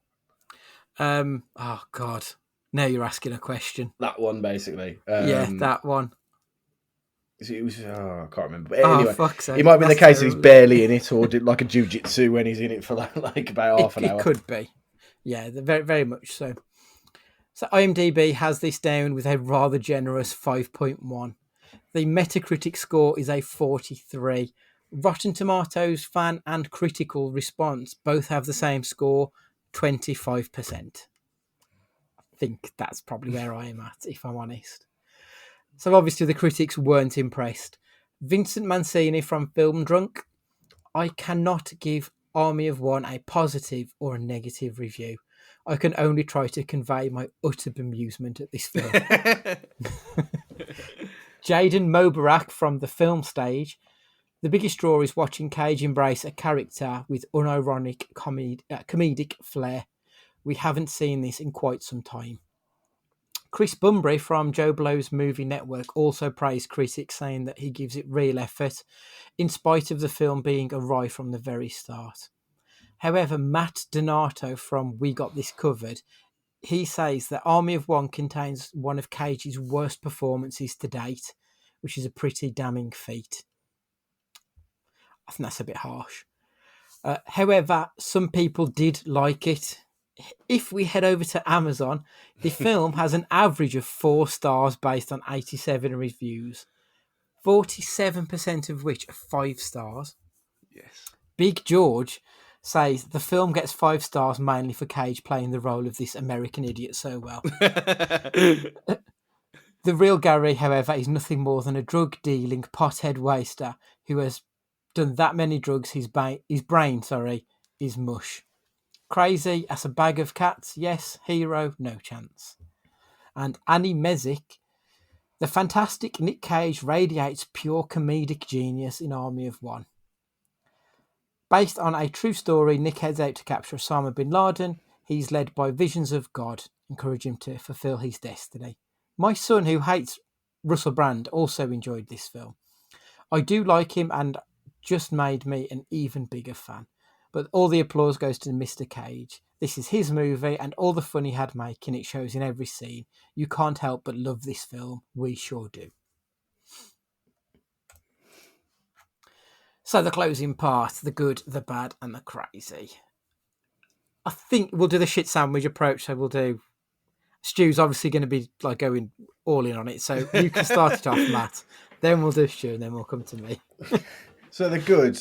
Oh God! Now you're asking a question. That one, basically. Yeah, that one. It was. I can't remember. But anyway, fuck's sake. It might be the case that he's barely in it, or did like a jiu-jitsu when he's in it for like about half an hour. It could be. Yeah, very, very much so. So IMDb has this down with a rather generous 5.1. The Metacritic score is a 43. Rotten Tomatoes fan and critical response both have the same score, 25%. I think that's probably where I am at, if I'm honest. So obviously the critics weren't impressed. Vincent Mancini from Film Drunk: I cannot give Army of One a positive or a negative review. I can only try to convey my utter bemusement at this film. Jaden Mobarak from The Film Stage: the biggest draw is watching Cage embrace a character with unironic comedic flair. We haven't seen this in quite some time. Chris Bunbury from Joe Blow's Movie Network also praised critics, saying that he gives it real effort, in spite of the film being awry from the very start. However, Matt Donato from We Got This Covered, he says that Army of One contains one of Cage's worst performances to date, which is a pretty damning feat. I think that's a bit harsh. However, some people did like it. If we head over to Amazon, the film has an average of 4 stars based on 87 reviews, 47% of which are 5 stars. Yes. Big George says the film gets 5 stars mainly for Cage playing the role of this American idiot so well. The real Gary, however, is nothing more than a drug-dealing pothead waster who has done that many drugs his brain is mush. Crazy as a bag of cats, yes. Hero, no chance. And Annie Mezek, the fantastic Nick Cage radiates pure comedic genius in Army of One. Based on a true story, Nick heads out to capture Osama bin Laden. He's led by visions of God, encouraging him to fulfill his destiny. My son, who hates Russell Brand, also enjoyed this film. I do like him and just made me an even bigger fan. But all the applause goes to Mr. Cage. This is his movie, and all the fun he had making it shows in every scene. You can't help but love this film. We sure do. So the closing part, the good, the bad, and the crazy. I think we'll do the shit sandwich approach. So we'll do. Stu's obviously going to be like going all in on it. So you can start it off, Matt. Then we'll do Stu, and then we'll come to me. So the good.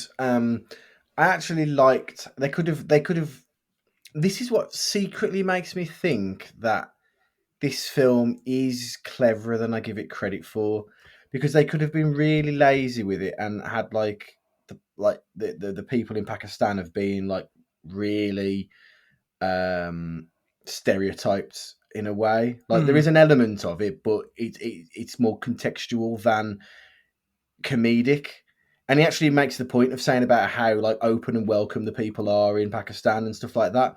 I actually liked. They could have. This is what secretly makes me think that this film is cleverer than I give it credit for, because they could have been really lazy with it and had the people in Pakistan have been like really stereotyped in a way. Like there is an element of it, but it's more contextual than comedic. And he actually makes the point of saying about how like open and welcome the people are in Pakistan and stuff like that.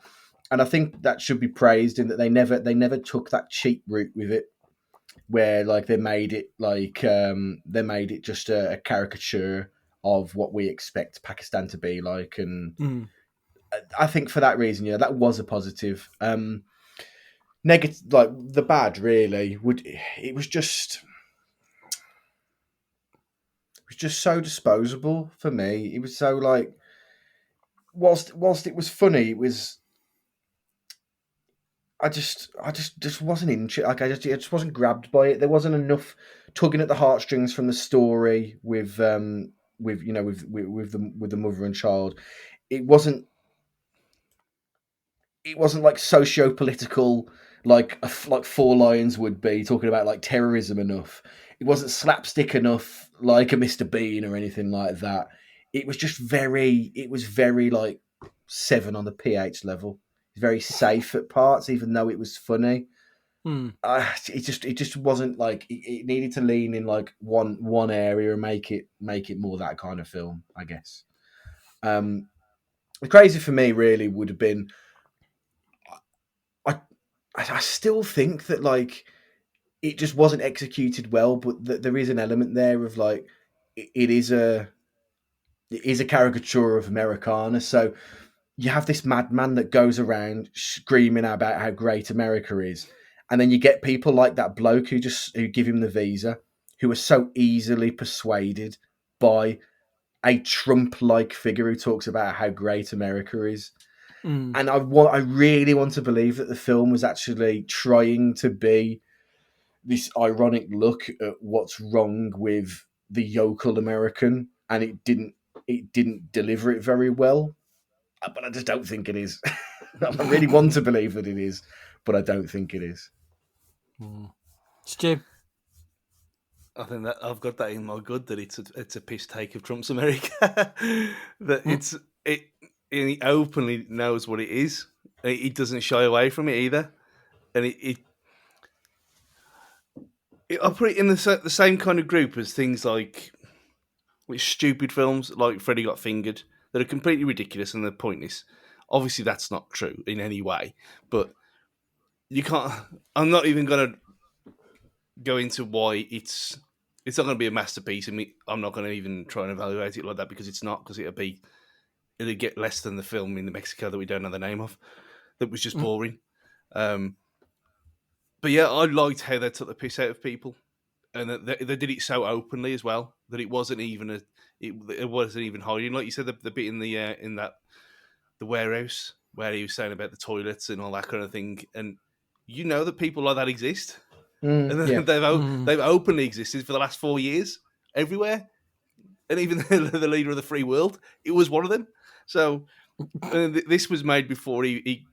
And I think that should be praised in that they never took that cheap route with it, where like they made it just a caricature of what we expect Pakistan to be like. And I think for that reason, yeah, that was a positive. Negative, like the bad, really it was just so disposable for me. It was so like, whilst it was funny, it was. I just wasn't into it. Like I just wasn't grabbed by it. There wasn't enough tugging at the heartstrings from the story with the mother and child. It wasn't like socio-political like Four Lions would be, talking about like terrorism enough. It wasn't slapstick enough like a Mr. Bean or anything like that. It was very like 7 on the pH level. It's very safe at parts, even though it was funny. It just wasn't like it needed to lean in like one area and make it more that kind of film, I guess. The crazy for me really would have been, I still think that like it just wasn't executed well, but there is an element there of like it is a caricature of Americana. So you have this madman that goes around screaming about how great America is, and then you get people like that bloke who give him the visa, who are so easily persuaded by a Trump-like figure who talks about how great America is. And I really want to believe that the film was actually trying to be this ironic look at what's wrong with the yokel American, and it didn't deliver it very well. But I just don't think it is. I really want to believe that it is, but I don't think it is. Stu? I think that I've got that in my good that it's a piss take of Trump's America. That he openly knows what it is. He doesn't shy away from it either, and I put it in the same kind of group as things like stupid films like Freddy Got Fingered that are completely ridiculous and they're pointless. Obviously, that's not true in any way, but you can't. I'm not even going to go into why it's not going to be a masterpiece, and I'm not going to even try and evaluate it like that, because it's not, because it'll get less than the film in Mexico that we don't know the name of, that was just boring. But yeah, I liked how they took the piss out of people, and that they did it so openly as well that it wasn't even hiding. Like you said, the bit in the warehouse where he was saying about the toilets and all that kind of thing, and you know that people like that exist. And they've openly existed for the last 4 years everywhere, and even the leader of the free world, it was one of them. So this was made before he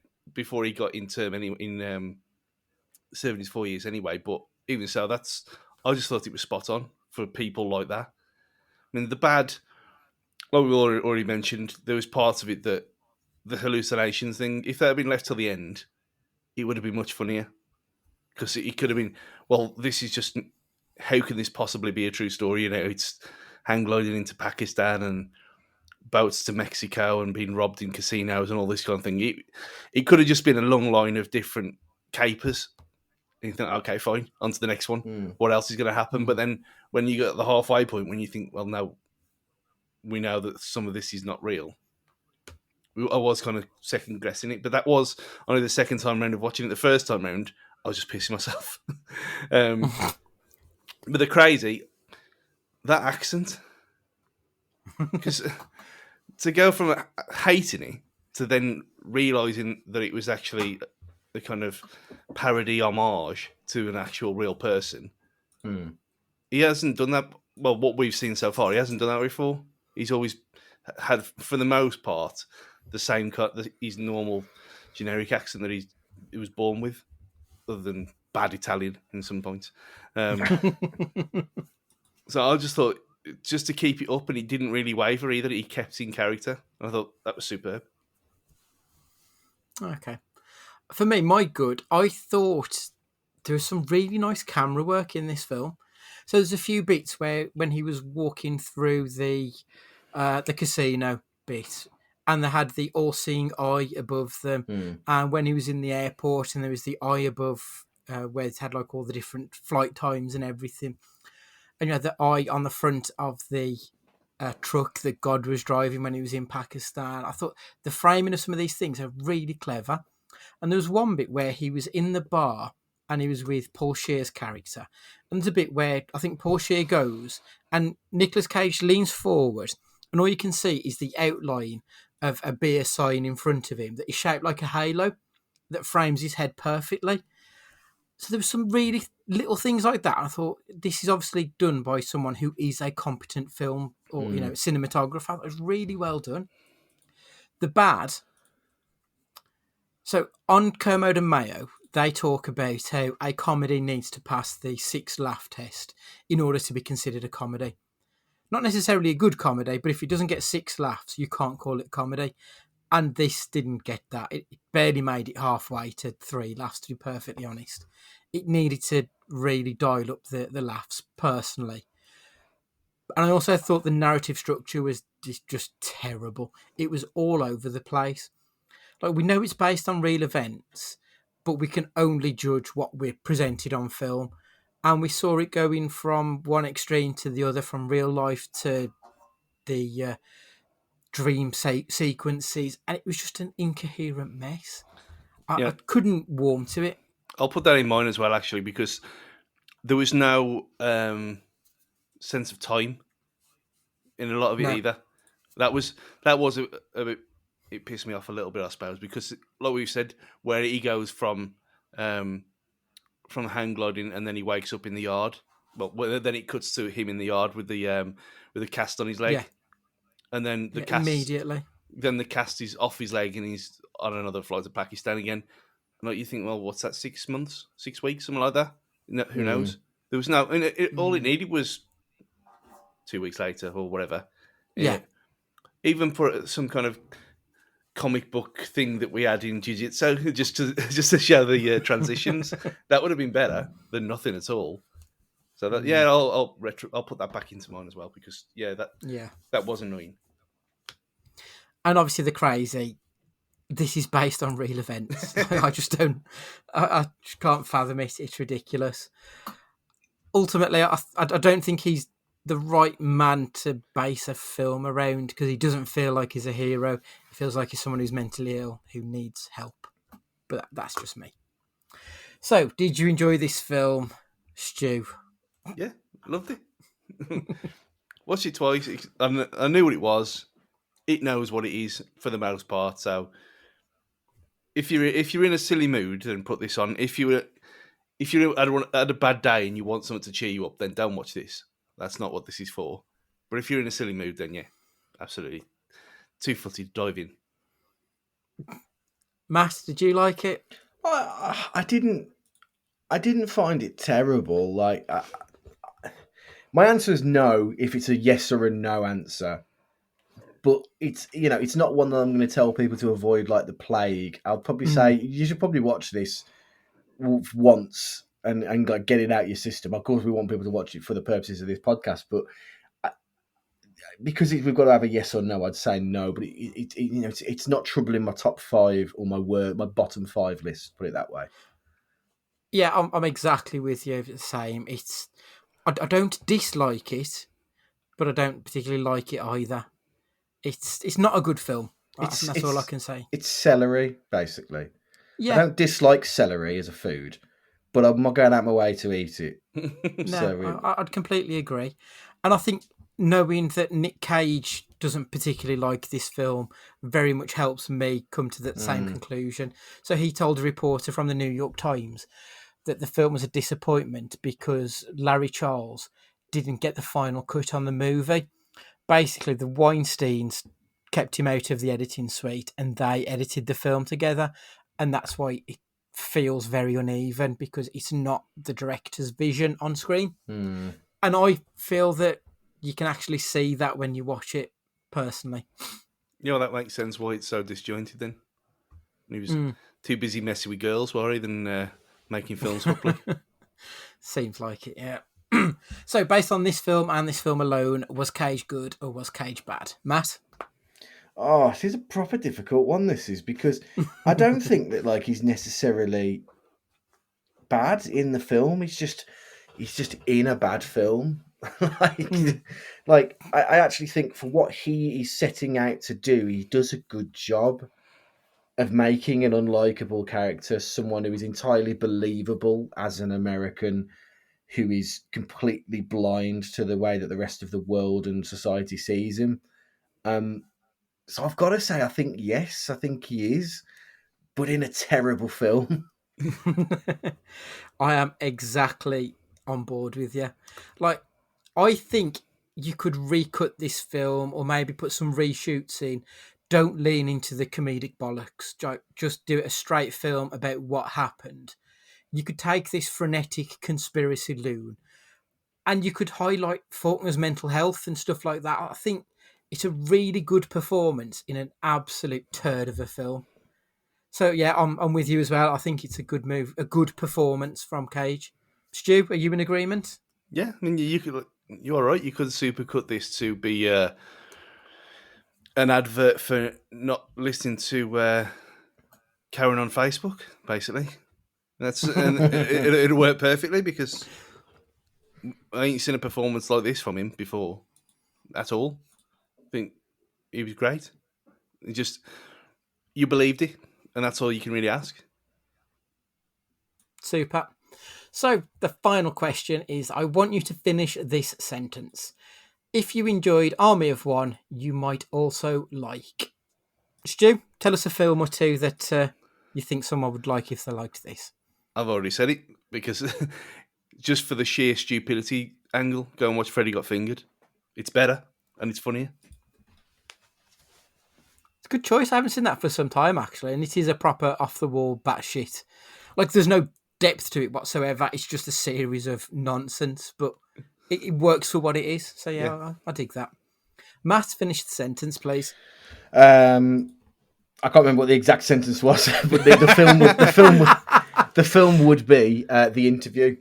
got in term in serving his 4 years anyway. But even so, I just thought it was spot on for people like that. I mean, the bad, like we already mentioned, there was parts of it that the hallucinations thing. If that had been left till the end, it would have been much funnier. Because it could have been, well, this is just, how can this possibly be a true story? You know, it's hang gliding into Pakistan and boats to Mexico and being robbed in casinos and all this kind of thing. It could have just been a long line of different capers. And you think, okay, fine, on to the next one. What else is going to happen? But then when you get at the halfway point, when you think, well, no, we know that some of this is not real. I was kind of second guessing it, but that was only the second time round of watching it. The first time round, I was just pissing myself. But the crazy, that accent, because to go from hating it to then realising that it was actually a kind of parody homage to an actual real person. He hasn't done that. Well, what we've seen so far, he hasn't done that before. He's always had, for the most part, the same his normal generic accent that he was born with, other than bad Italian in some points. So I just thought, just to keep it up, and he didn't really waver either. He kept in character. I thought that was superb. Okay. For me, my good, I thought there was some really nice camera work in this film. So there's a few bits where when he was walking through the casino bit, and they had the all-seeing eye above them, and when he was in the airport, and there was the eye above where it had like all the different flight times and everything, and you had the eye on the front of the truck that God was driving when he was in Pakistan. I thought the framing of some of these things are really clever. And there was one bit where he was in the bar and he was with Paul Scheer's character. And there's a bit where I think Paul Scheer goes and Nicolas Cage leans forward, and all you can see is the outline of a beer sign in front of him that is shaped like a halo that frames his head perfectly. So there was some really little things like that. I thought, this is obviously done by someone who is a competent film or cinematographer. It was really well done. The bad. So on Kermode and Mayo, they talk about how a comedy needs to pass the 6 laugh test in order to be considered a comedy. Not necessarily a good comedy, but if it doesn't get 6 laughs, you can't call it comedy. And this didn't get that. It barely made it halfway to 3 laughs, to be perfectly honest. It needed to really dial up the laughs, personally. And I also thought the narrative structure was just terrible. It was all over the place. Like, we know it's based on real events, but we can only judge what we're presented on film. And we saw it going from one extreme to the other, from real life to the dream sequences, and it was just an incoherent mess. I couldn't warm to it. I'll put that in mind as well, actually, because there was no sense of time in a lot of it either. That was a bit. It pissed me off a little bit, I suppose, because, like we've said, where he goes from hang gliding and then he wakes up in the yard. Well, then it cuts to him in the yard with the cast on his leg, and then the cast immediately. Then the cast is off his leg and he's on another flight to Pakistan again. And like, you think, well, what's that? 6 months, 6 weeks, something like that. Who knows? There was no. All it needed was 2 weeks later or whatever. Yeah. Even for some kind of comic book thing that we had in Jiu-Jitsu, just to show the transitions, that would have been better than nothing at all. So that I'll put that back into mine as well, because that was annoying. And obviously the crazy, this is based on real events. I just can't fathom it. It's ridiculous. Ultimately, I don't think he's the right man to base a film around, because he doesn't feel like he's a hero. He feels like he's someone who's mentally ill, who needs help. But that's just me. So, did you enjoy this film, Stu? Yeah, loved it. Watched it twice. I knew what it was. It knows what it is for the most part. So, if you're in a silly mood, then put this on. If you had a bad day and you want something to cheer you up, then don't watch this. That's not what this is for. But if you're in a silly mood, then yeah, absolutely. 2 footy, dive in. Matt, did you like it? I didn't find it terrible. Like, my answer is no if it's a yes or a no answer. but it's it's not one that I'm going to tell people to avoid like the plague. I'll probably say you should probably watch this once and like get it out your system. Of course, we want people to watch it for the purposes of this podcast, but because we've got to have a yes or no, I'd say no. But it's not troubling my top 5 or my bottom 5 list. Put it that way. Yeah, I'm exactly with you. The same. I don't dislike it, but I don't particularly like it either. It's not a good film. That's all I can say. It's celery, basically. Yeah. I don't dislike celery as a food, but I'm not going out my way to eat it. No, I'd completely agree. And I think knowing that Nick Cage doesn't particularly like this film very much helps me come to that same conclusion. So he told a reporter from the New York Times that the film was a disappointment because Larry Charles didn't get the final cut on the movie. Basically, the Weinsteins kept him out of the editing suite and they edited the film together. And that's why it feels very uneven, because it's not the director's vision on screen. And I feel that you can actually see that when you watch it, personally. That makes sense why it's so disjointed then. He was too busy messing with girls, were he, than making films properly. Seems like it, yeah. So, based on this film and this film alone, was Cage good or was Cage bad? Matt? Oh, this is a proper difficult one, this is, because I don't think that like he's necessarily bad in the film. He's just in a bad film. I actually think for what he is setting out to do, he does a good job of making an unlikable character someone who is entirely believable as an American who is completely blind to the way that the rest of the world and society sees him. So I've got to say, I think yes, I think he is, but in a terrible film. I am exactly on board with you. Like, I think you could recut this film or maybe put some reshoots in. Don't lean into the comedic bollocks. Just do it a straight film about what happened. You could take this frenetic conspiracy loon and you could highlight Faulkner's mental health and stuff like that. I think it's a really good performance in an absolute turd of a film. So yeah, I'm with you as well. I think it's a good move, a good performance from Cage. Stu, are you in agreement? Yeah, I mean, you're right. You could supercut this to be an advert for not listening to Karen on Facebook, basically. It'll work perfectly because I ain't seen a performance like this from him before at all. I think he was great. You believed it, and that's all you can really ask. Super. So the final question is, I want you to finish this sentence. If you enjoyed Army of One, you might also like. Stu, tell us a film or two that you think someone would like if they liked this. I've already said it, because just for the sheer stupidity angle, go and watch Freddy Got Fingered. It's better, and it's funnier. It's a good choice. I haven't seen that for some time, actually, and it is a proper off-the-wall batshit. Like, there's no depth to it whatsoever. It's just a series of nonsense, but it works for what it is. So, yeah. I dig that. Matt, finish the sentence, please. I can't remember what the exact sentence was, but the film would be The Interview.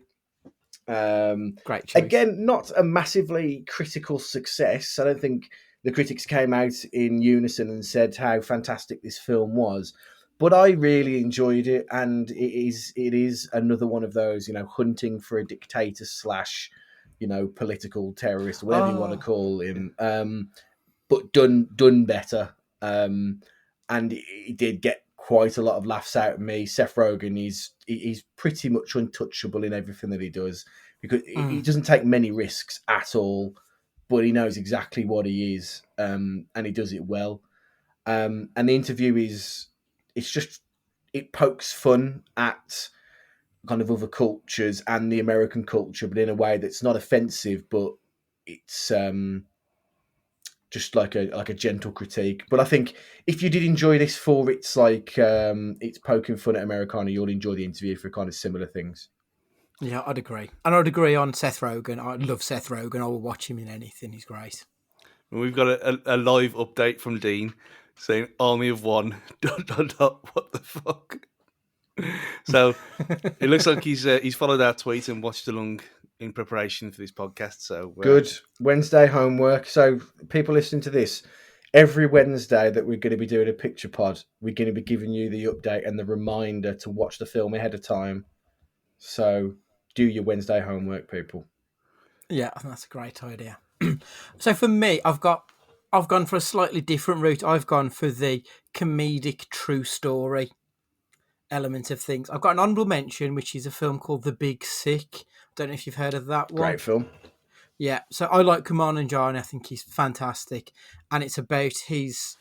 Great choice. Again, not a massively critical success. I don't think the critics came out in unison and said how fantastic this film was, but I really enjoyed it, and it is another one of those, hunting for a dictator / political terrorist, whatever you want to call him, but done better. And he did get quite a lot of laughs out of me. Seth Rogen, he's pretty much untouchable in everything that he does, because he doesn't take many risks at all, but he knows exactly what he is, and he does it well. And The Interview it pokes fun at kind of other cultures and the American culture, but in a way that's not offensive, but it's just like a gentle critique. But I think if you did enjoy this for it's poking fun at Americana, you'll enjoy The Interview for kind of similar things. Yeah, I'd agree. And I'd agree on Seth Rogen. I love Seth Rogen. I will watch him in anything. He's great. And we've got a live update from Dean saying Army of One. ... What the fuck? So it looks like he's followed our tweet and watched along in preparation for this podcast. So good Wednesday homework. So people listening to this, every Wednesday that we're going to be doing a picture pod, we're going to be giving you the update and the reminder to watch the film ahead of time. So do your Wednesday homework, people. Yeah, I think that's a great idea. So for me, I've gone for a slightly different route. I've gone for the comedic true story element of things. I've got an honourable mention, which is a film called The Big Sick. Don't know if you've heard of that one. Great film. Yeah, so I like Kumail Nanjiani. I think he's fantastic. And it's about his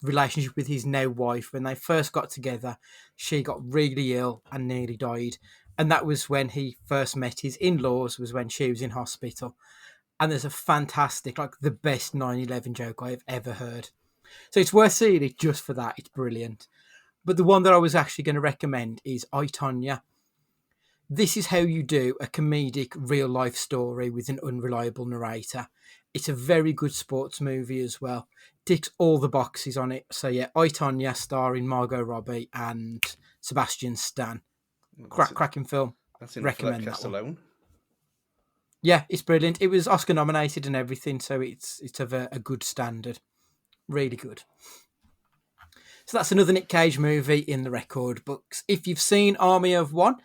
relationship with his now wife. When they first got together, she got really ill and nearly died. And that was when he first met his in-laws, was when she was in hospital. And there's a fantastic, like the best 9/11 joke I've ever heard. So it's worth seeing it just for that. It's brilliant. But the one that I was actually going to recommend is I, Tonya. This is how you do a comedic real-life story with an unreliable narrator. It's a very good sports movie as well. Ticks all the boxes on it. So yeah, I, Tonya, starring Margot Robbie and Sebastian Stan. Cracking film. That's in Recommend Flatcast that one. alone. Yeah, it's brilliant. It was Oscar nominated and everything, so it's of a good standard. Really good. So that's another Nick Cage movie in the record books. If you've seen Army of One,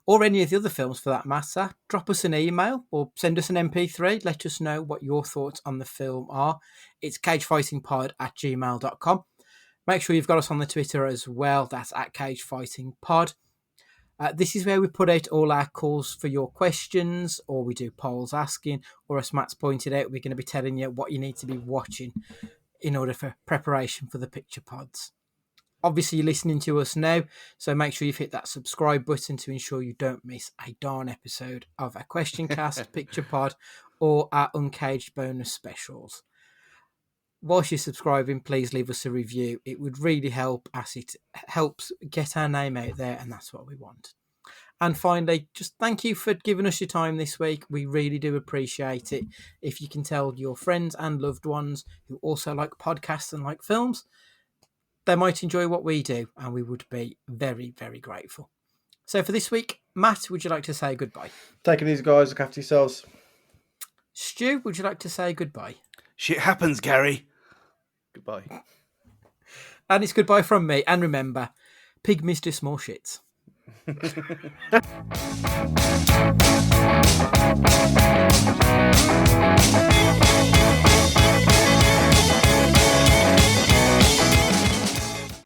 or any of the other films for that matter, drop us an email or send us an MP3. Let us know what your thoughts on the film are. It's cagefightingpod@gmail.com. Make sure you've got us on the Twitter as well. That's @cagefightingpod. This is where we put out all our calls for your questions, or we do polls asking, or as Matt's pointed out, we're going to be telling you what you need to be watching in order for preparation for the picture pods. Obviously, you're listening to us now, so make sure you've hit that subscribe button to ensure you don't miss a darn episode of our Question Cast, Picture Pod, or our Uncaged bonus specials. Whilst you're subscribing, please leave us a review. It would really help, as it helps get our name out there, and that's what we want. And finally, just thank you for giving us your time this week. We really do appreciate it. If you can tell your friends and loved ones who also like podcasts and like films, they might enjoy what we do, and we would be very, very grateful. So for this week, Matt, would you like to say goodbye? Take it easy, guys. Look after yourselves. Stu, would you like to say goodbye? Shit happens, Gary. Goodbye. And it's goodbye from me. And remember, pygmies do small shits.